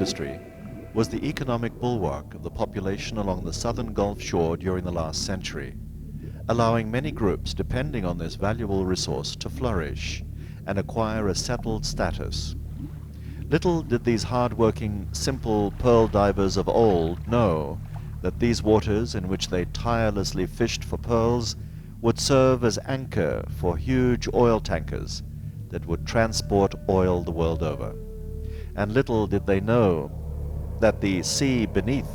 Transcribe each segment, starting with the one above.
industry was the economic bulwark of the population along the southern Gulf shore during the last century, allowing many groups depending on this valuable resource to flourish and acquire a settled status. Little did these hard-working, simple pearl divers of old know that these waters in which they tirelessly fished for pearls would serve as anchor for huge oil tankers that would transport oil the world over. And little did they know that the sea beneath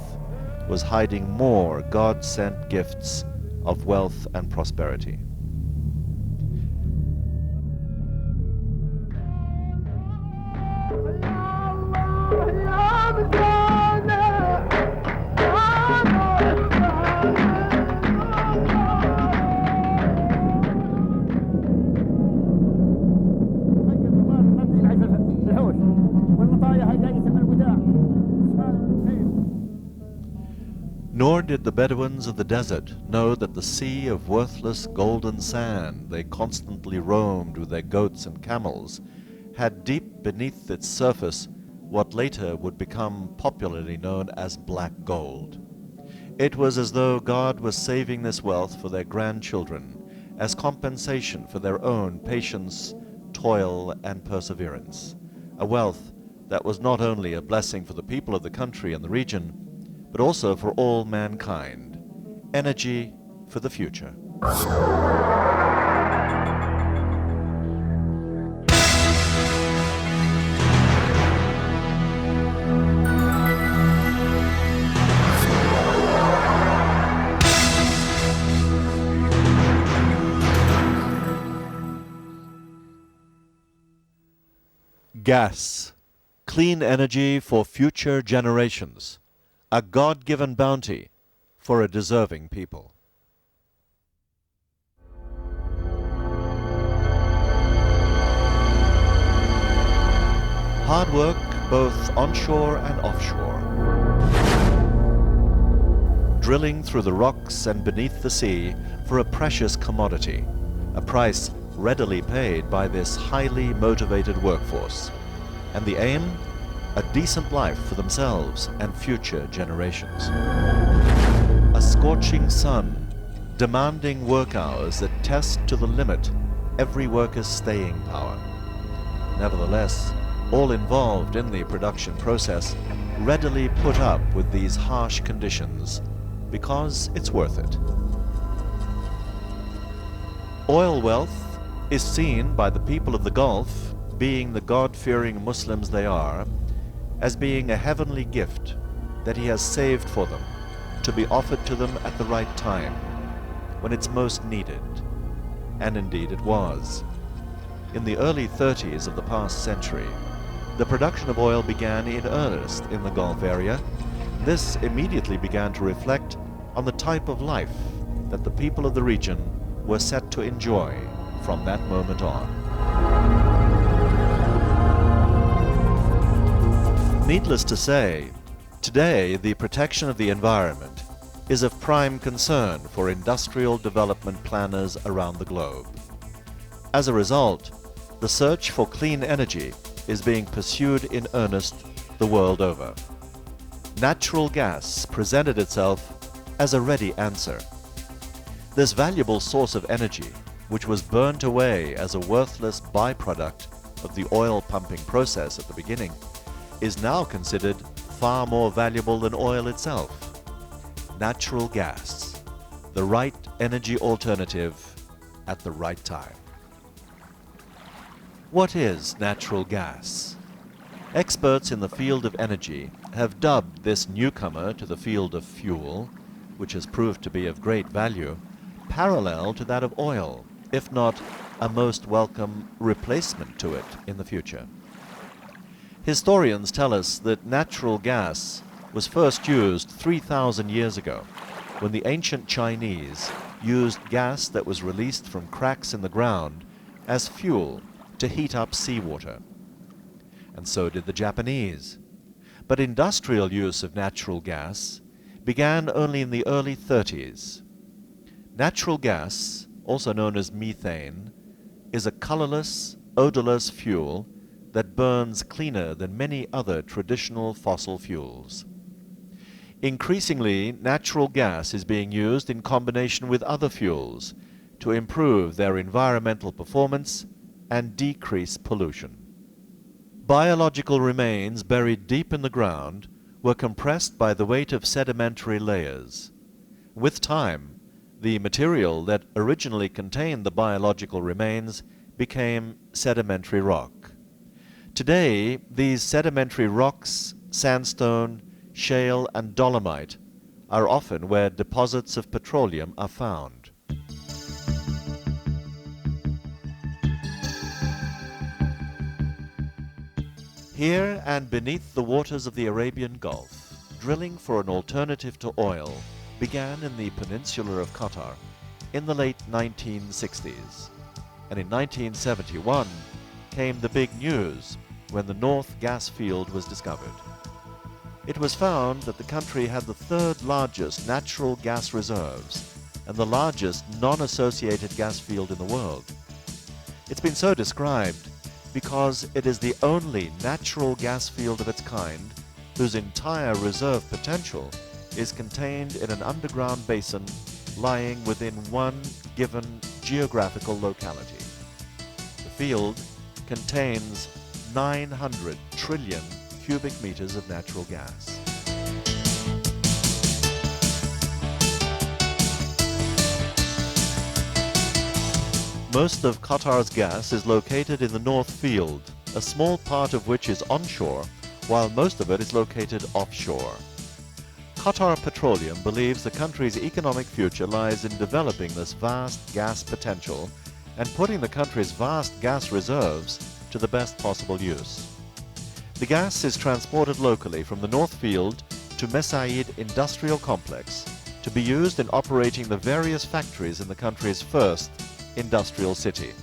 was hiding more God-sent gifts of wealth and prosperity. Nor did the Bedouins of the desert know that the sea of worthless golden sand they constantly roamed with their goats and camels had deep beneath its surface what later would become popularly known as black gold. It was as though God was saving this wealth for their grandchildren as compensation for their own patience, toil, and perseverance, a wealth that was not only a blessing for the people of the country and the region, but also for all mankind, energy for the future. Gas, clean energy for future generations. A God-given bounty for a deserving people. Hard work both onshore and offshore. Drilling through the rocks and beneath the sea for a precious commodity, a price readily paid by this highly motivated workforce. And the aim? A decent life for themselves and future generations. A scorching sun, demanding work hours that test to the limit every worker's staying power. Nevertheless, all involved in the production process readily put up with these harsh conditions because it's worth it. Oil wealth is seen by the people of the Gulf, being the God-fearing Muslims they are, as being a heavenly gift that he has saved for them, to be offered to them at the right time, when it's most needed. And indeed it was. In the early 30s of the past century, the production of oil began in earnest in the Gulf area. This immediately began to reflect on the type of life that the people of the region were set to enjoy from that moment on. Needless to say, today the protection of the environment is of prime concern for industrial development planners around the globe. As a result, the search for clean energy is being pursued in earnest the world over. Natural gas presented itself as a ready answer. This valuable source of energy, which was burnt away as a worthless byproduct of the oil pumping process at the beginning, is now considered far more valuable than oil itself. Natural gas, the right energy alternative at the right time. What is natural gas? Experts in the field of energy have dubbed this newcomer to the field of fuel, which has proved to be of great value, parallel to that of oil, if not a most welcome replacement to it in the future. Historians tell us that natural gas was first used 3,000 years ago, when the ancient Chinese used gas that was released from cracks in the ground as fuel to heat up seawater. And so did the Japanese. But industrial use of natural gas began only in the early 30s. Natural gas, also known as methane, is a colorless, odorless fuel that burns cleaner than many other traditional fossil fuels. Increasingly, natural gas is being used in combination with other fuels to improve their environmental performance and decrease pollution. Biological remains buried deep in the ground were compressed by the weight of sedimentary layers. With time, the material that originally contained the biological remains became sedimentary rock. Today, these sedimentary rocks, sandstone, shale, and dolomite are often where deposits of petroleum are found. Here and beneath the waters of the Arabian Gulf, drilling for an alternative to oil began in the peninsula of Qatar in the late 1960s. And in 1971 came the big news when the North gas field was discovered. It was found that the country had the third largest natural gas reserves and the largest non-associated gas field in the world. It's been so described because it is the only natural gas field of its kind whose entire reserve potential is contained in an underground basin lying within one given geographical locality. The field contains 900 trillion cubic meters of natural gas. Most of Qatar's gas is located in the North Field, a small part of which is onshore, while most of it is located offshore. Qatar Petroleum believes the country's economic future lies in developing this vast gas potential and putting the country's vast gas reserves to the best possible use. The gas is transported locally from the North Field to Mesaieed Industrial Complex to be used in operating the various factories in the country's first industrial city.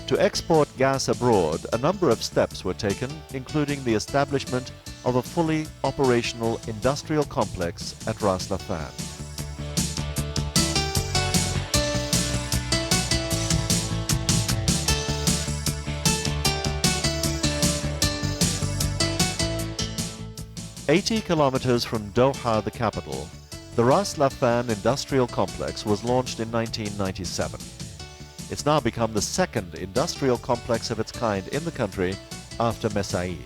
To export gas abroad, a number of steps were taken, including the establishment of a fully operational industrial complex at Ras Laffan. "80 kilometers from Doha, the capital, the Ras Laffan Industrial Complex was launched in 1997. It's now become the second industrial complex of its kind in the country after Mesaieed.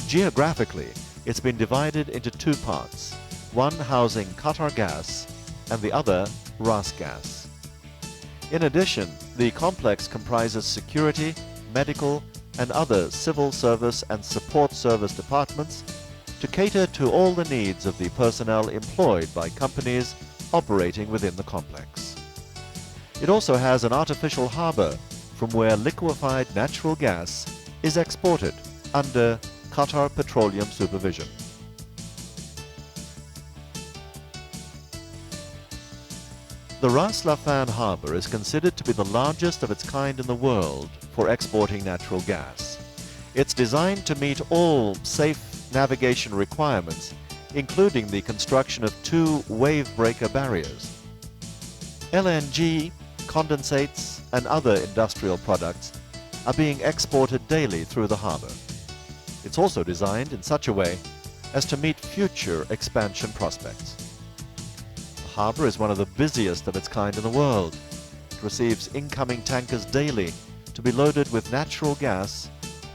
Geographically, it's been divided into two parts, one housing Qatar Gas and the other Ras Gas. In addition, the complex comprises security, medical, and other civil service and support service departments to cater to all the needs of the personnel employed by companies operating within the complex. It also has an artificial harbor from where liquefied natural gas is exported under Qatar Petroleum supervision. The Ras Laffan harbor is considered to be the largest of its kind in the world for exporting natural gas. It's designed to meet all safe navigation requirements, including the construction of 2 wave breaker barriers. LNG, condensates, and other industrial products are being exported daily through the harbor. It's also designed in such a way as to meet future expansion prospects. The harbor is one of the busiest of its kind in the world. It receives incoming tankers daily to be loaded with natural gas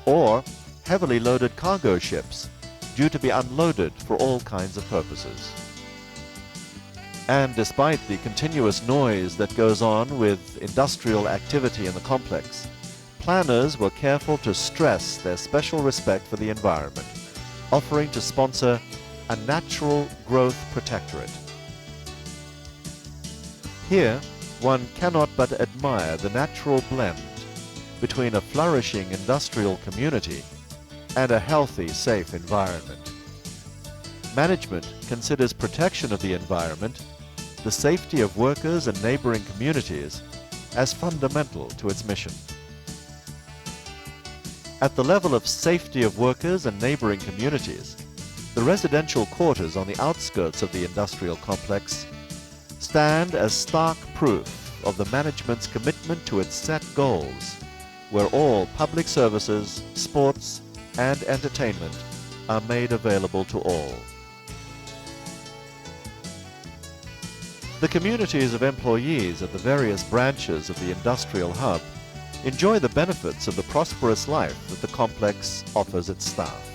or heavily loaded cargo ships due to be unloaded for all kinds of purposes. And despite the continuous noise that goes on with industrial activity in the complex, planners were careful to stress their special respect for the environment, offering to sponsor a natural growth protectorate. Here, one cannot but admire the natural blend between a flourishing industrial community and a healthy, safe environment. Management considers protection of the environment, the safety of workers and neighboring communities as fundamental to its mission. At the level of safety of workers and neighboring communities, the residential quarters on the outskirts of the industrial complex stand as stark proof of the management's commitment to its set goals, where all public services, sports, and entertainment are made available to all. The communities of employees at the various branches of the industrial hub enjoy the benefits of the prosperous life that the complex offers its staff.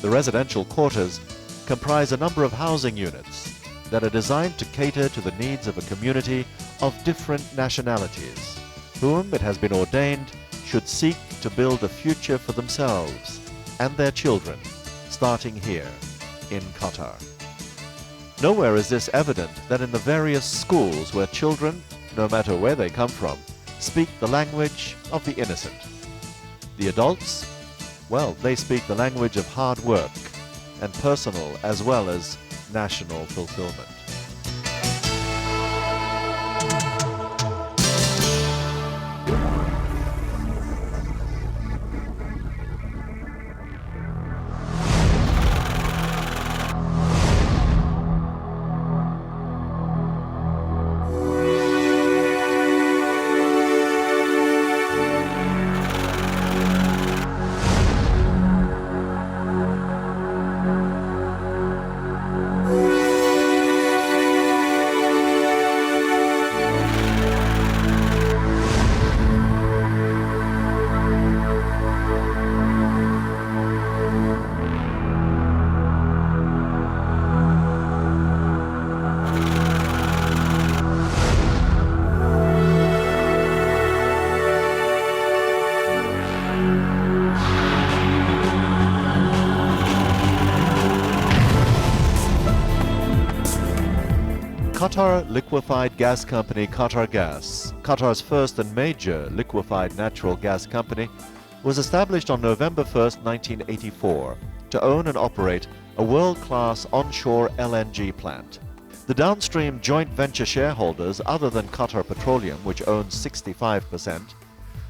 The residential quarters comprise a number of housing units that are designed to cater to the needs of a community of different nationalities, whom it has been ordained should seek to build a future for themselves and their children, starting here in Qatar. Nowhere is this evident than in the various schools where children, no matter where they come from, speak the language of the innocent. The adults, well, they speak the language of hard work and personal as well as national fulfillment. Qatar Liquefied Gas Company Qatar Gas, Qatar's first and major liquefied natural gas company, was established on November 1, 1984, to own and operate a world-class onshore LNG plant. The downstream joint venture shareholders, other than Qatar Petroleum, which owns 65%,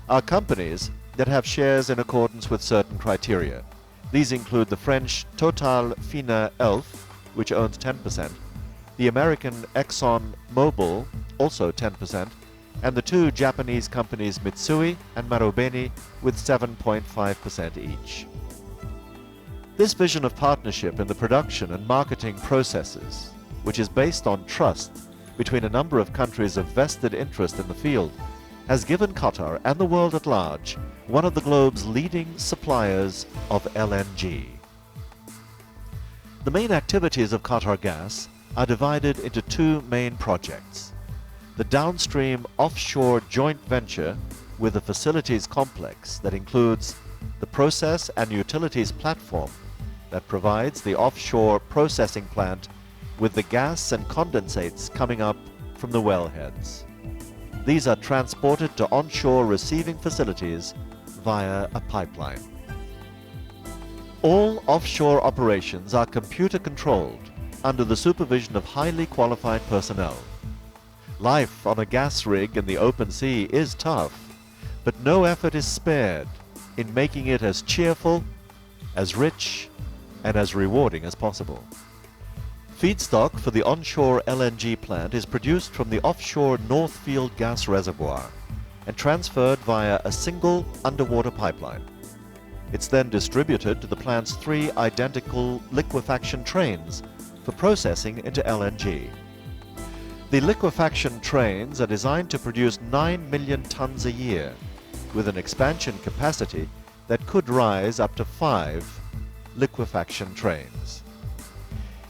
are companies that have shares in accordance with certain criteria. These include the French Total Fina Elf, which owns 10%, the American Exxon Mobil, also 10%, and the two Japanese companies Mitsui and Marubeni with 7.5% each. This vision of partnership in the production and marketing processes, which is based on trust between a number of countries of vested interest in the field, has given Qatar and the world at large one of the globe's leading suppliers of LNG. The main activities of Qatar Gas are divided into two main projects: the downstream offshore joint venture with a facilities complex that includes the process and utilities platform that provides the offshore processing plant with the gas and condensates coming up from the wellheads. These are transported to onshore receiving facilities via a pipeline. All offshore operations are computer controlled under the supervision of highly qualified personnel. Life on a gas rig in the open sea is tough, but no effort is spared in making it as cheerful, as rich, and as rewarding as possible. Feedstock for the onshore LNG plant is produced from the offshore North Field gas reservoir and transferred via a single underwater pipeline. It's then distributed to the plant's 3 identical liquefaction trains for processing into LNG. The liquefaction trains are designed to produce 9 million tons a year, with an expansion capacity that could rise up to 5 liquefaction trains.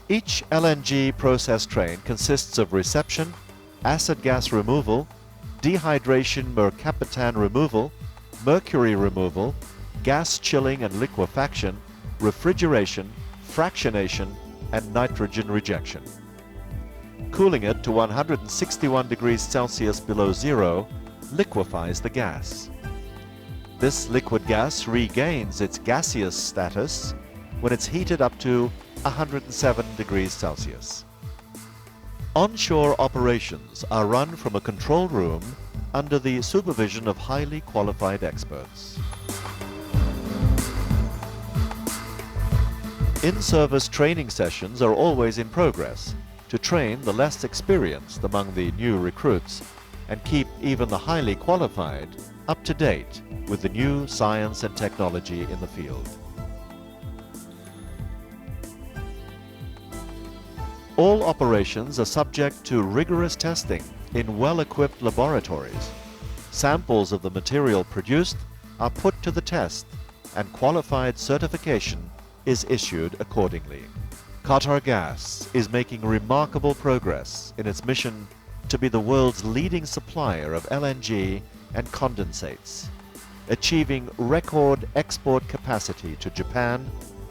Each LNG process train consists of reception, acid gas removal, dehydration mercaptan removal, mercury removal, gas chilling and liquefaction, refrigeration, fractionation, and nitrogen rejection. Cooling it to 161 degrees Celsius below zero liquefies the gas. This liquid gas regains its gaseous status when it's heated up to 107 degrees Celsius. Onshore operations are run from a control room under the supervision of highly qualified experts. In-service training sessions are always in progress to train the less experienced among the new recruits and keep even the highly qualified up to date with the new science and technology in the field. All operations are subject to rigorous testing in well-equipped laboratories. Samples of the material produced are put to the test and qualified certification is issued accordingly. Qatargas is making remarkable progress in its mission to be the world's leading supplier of LNG and condensates, achieving record export capacity to Japan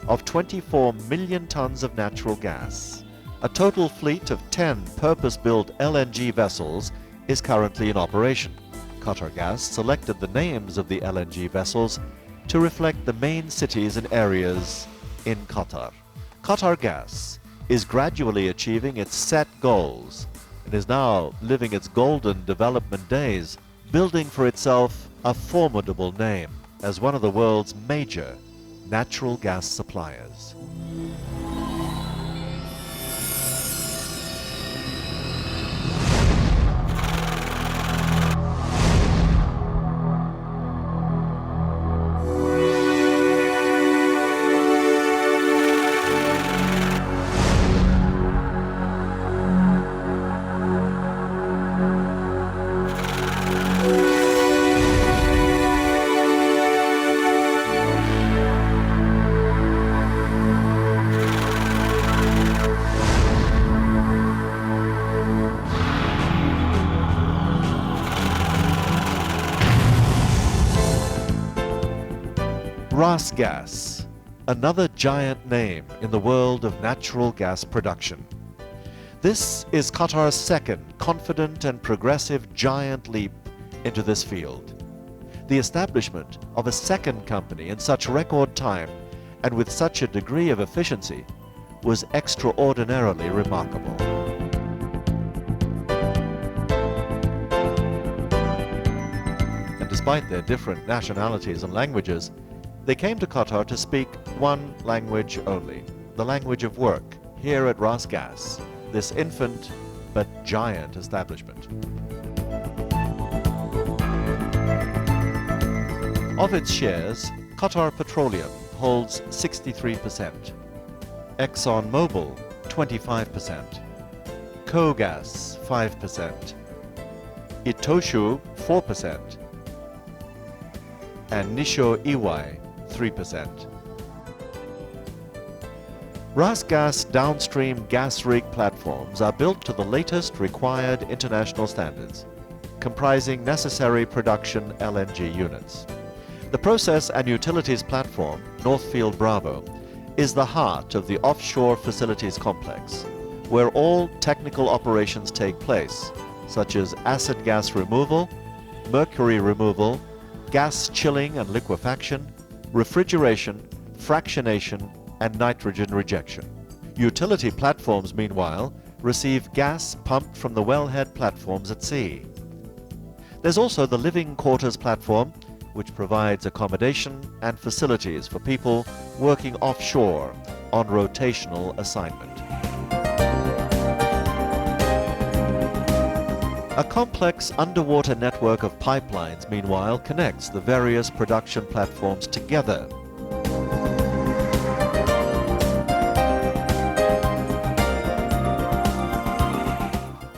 of 24 million tons of natural gas. A total fleet of 10 purpose-built LNG vessels is currently in operation. Qatargas selected the names of the LNG vessels to reflect the main cities and areas in Qatar. Qatargas is gradually achieving its set goals and is now living its golden development days, building for itself a formidable name as one of the world's major natural gas suppliers. RasGas, another giant name in the world of natural gas production. This is Qatar's second confident and progressive giant leap into this field. The establishment of a second company in such record time and with such a degree of efficiency was extraordinarily remarkable. And despite their different nationalities and languages, they came to Qatar to speak one language only, the language of work, here at RasGas, this infant but giant establishment. Of its shares, Qatar Petroleum holds 63%, ExxonMobil 25%, KOGAS 5%, Itoshu 4%, and Nisho Iwai 3%. RasGas downstream gas rig platforms are built to the latest required international standards, comprising necessary production LNG units. The process and utilities platform, Northfield Bravo, is the heart of the offshore facilities complex, where all technical operations take place, such as acid gas removal, mercury removal, gas chilling and liquefaction, refrigeration, fractionation, and nitrogen rejection. Utility platforms, meanwhile, receive gas pumped from the wellhead platforms at sea. There's also the living quarters platform, which provides accommodation and facilities for people working offshore on rotational assignment. A complex underwater network of pipelines, meanwhile, connects the various production platforms together.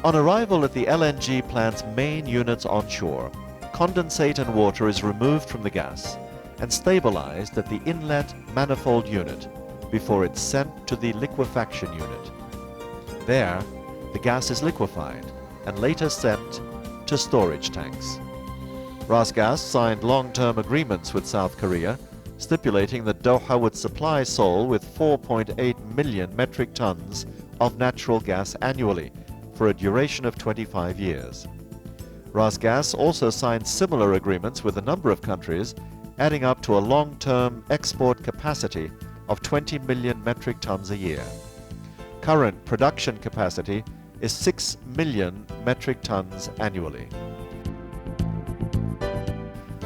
On arrival at the LNG plant's main units onshore, condensate and water is removed from the gas and stabilized at the inlet manifold unit before it's sent to the liquefaction unit. There, the gas is liquefied and later sent to storage tanks. RasGas signed long-term agreements with South Korea, stipulating that Doha would supply Seoul with 4.8 million metric tons of natural gas annually for a duration of 25 years. RasGas also signed similar agreements with a number of countries, adding up to a long-term export capacity of 20 million metric tons a year. Current production capacity is 6 million metric tons annually.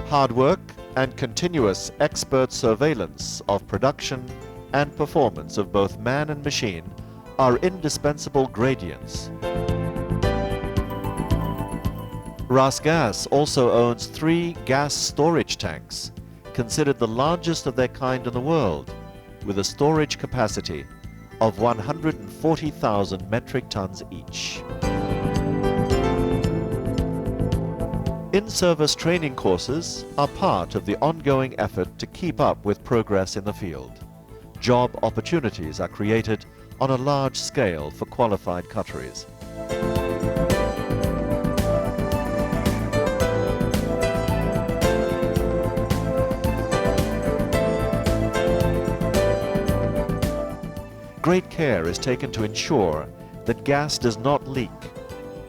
Hard work and continuous expert surveillance of production and performance of both man and machine are indispensable gradients. RasGas also owns 3 gas storage tanks, considered the largest of their kind in the world, with a storage capacity of 140,000 metric tons each. In-service training courses are part of the ongoing effort to keep up with progress in the field. Job opportunities are created on a large scale for qualified Qataris. Great care is taken to ensure that gas does not leak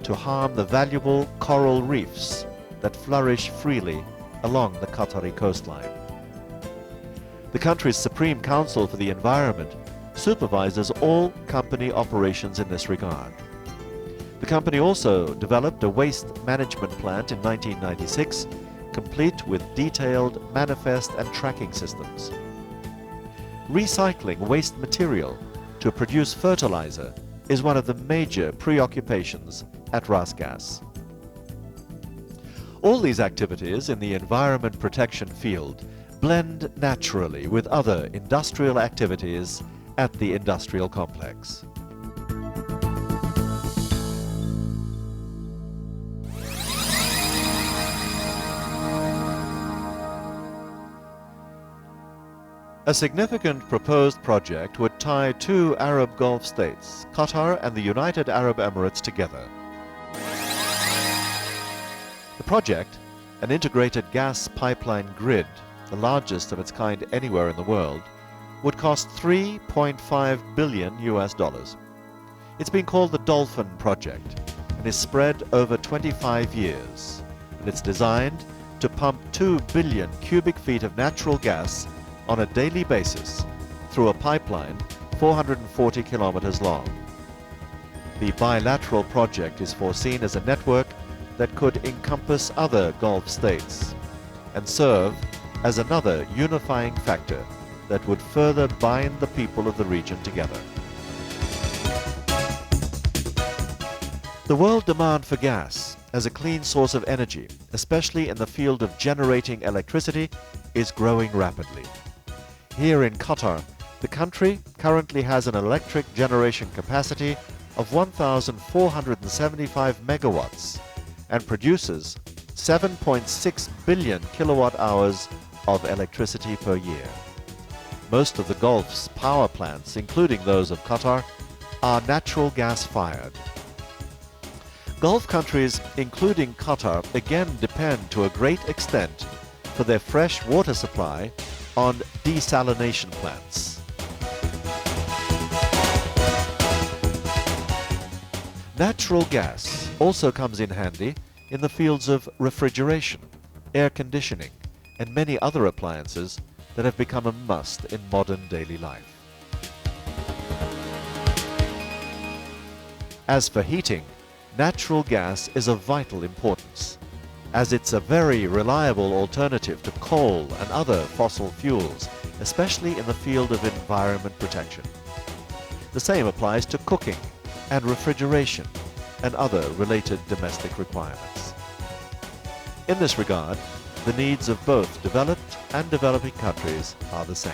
to harm the valuable coral reefs that flourish freely along the Qatari coastline. The country's Supreme Council for the Environment supervises all company operations in this regard. The company also developed a waste management plant in 1996, complete with detailed manifest and tracking systems. Recycling waste material to produce fertilizer is one of the major preoccupations at RasGas. All these activities in the environment protection field blend naturally with other industrial activities at the industrial complex. A significant proposed project would tie 2 Arab Gulf states, Qatar and the United Arab Emirates, together. The project, an integrated gas pipeline grid, the largest of its kind anywhere in the world, would cost $3.5 billion. It's been called the Dolphin Project and is spread over 25 years, and it's designed to pump 2 billion cubic feet of natural gas on a daily basis through a pipeline 440 kilometers long. The bilateral project is foreseen as a network that could encompass other Gulf states and serve as another unifying factor that would further bind the people of the region together. The world demand for gas as a clean source of energy, especially in the field of generating electricity, is growing rapidly. Here in Qatar, the country currently has an electric generation capacity of 1,475 megawatts and produces 7.6 billion kilowatt hours of electricity per year. Most of the Gulf's power plants, including those of Qatar, are natural gas fired. Gulf countries, including Qatar, again depend to a great extent for their fresh water supply on desalination plants. Natural gas also comes in handy in the fields of refrigeration, air conditioning, and many other appliances that have become a must in modern daily life. As for heating, natural gas is of vital importance, as it's a very reliable alternative to coal and other fossil fuels, especially in the field of environment protection. The same applies to cooking and refrigeration and other related domestic requirements. In this regard, the needs of both developed and developing countries are the same.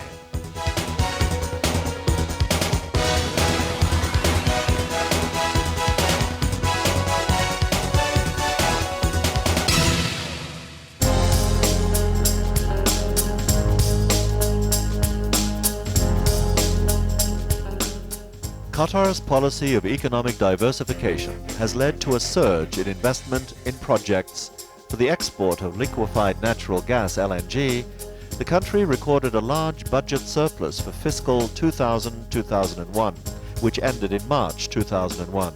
Qatar's policy of economic diversification has led to a surge in investment in projects for the export of liquefied natural gas (LNG). The country recorded a large budget surplus for fiscal 2000-2001, which ended in March 2001,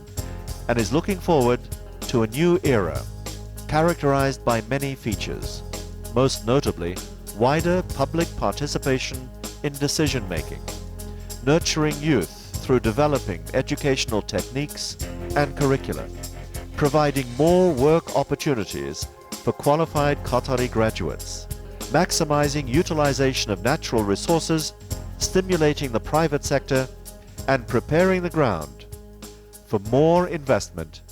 and is looking forward to a new era characterized by many features, most notably wider public participation in decision-making, nurturing youth through developing educational techniques and curricula, providing more work opportunities for qualified Qatari graduates, maximizing utilization of natural resources, stimulating the private sector, and preparing the ground for more investment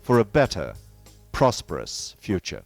for a better, prosperous future.